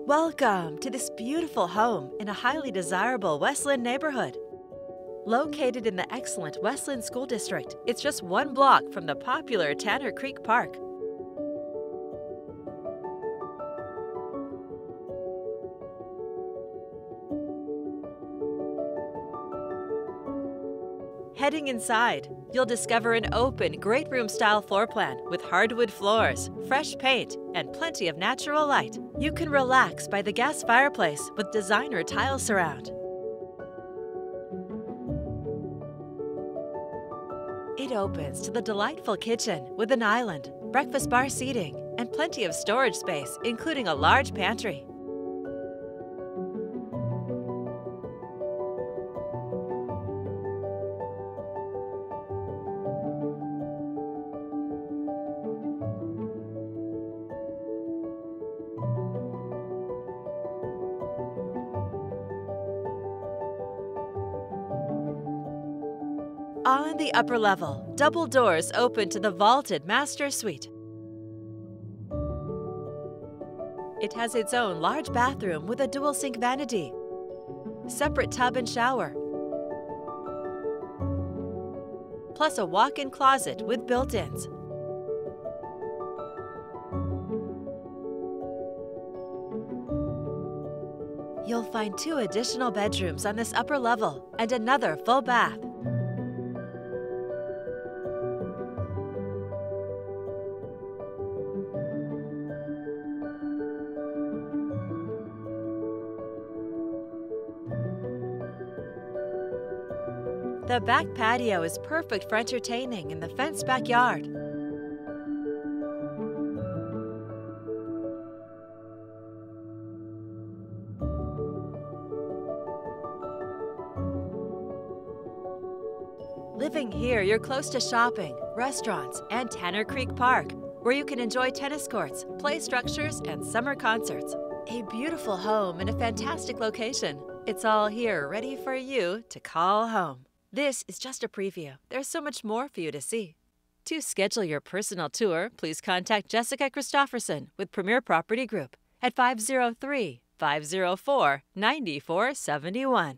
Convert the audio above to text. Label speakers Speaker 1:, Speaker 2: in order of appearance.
Speaker 1: Welcome to this beautiful home in a highly desirable West Linn neighborhood. Located in the excellent West Linn School District, it's just one block from the popular Tanner Creek Park. Heading inside, you'll discover an open, great room-style floor plan with hardwood floors, fresh paint, and plenty of natural light. You can relax by the gas fireplace with designer tile surround. It opens to the delightful kitchen with an island, breakfast bar seating, and plenty of storage space, including a large pantry. On the upper level, double doors open to the vaulted master suite. It has its own large bathroom with a dual sink vanity, separate tub and shower, plus a walk-in closet with built-ins. You'll find 2 additional bedrooms on this upper level and another full bath. The back patio is perfect for entertaining in the fenced backyard. Living here, you're close to shopping, restaurants, and Tanner Creek Park, where you can enjoy tennis courts, play structures, and summer concerts. A beautiful home in a fantastic location. It's all here ready for you to call home. This is just a preview. There's so much more for you to see. To schedule your personal tour, please contact Jessica Christopherson with Premier Property Group at 503-504-9471.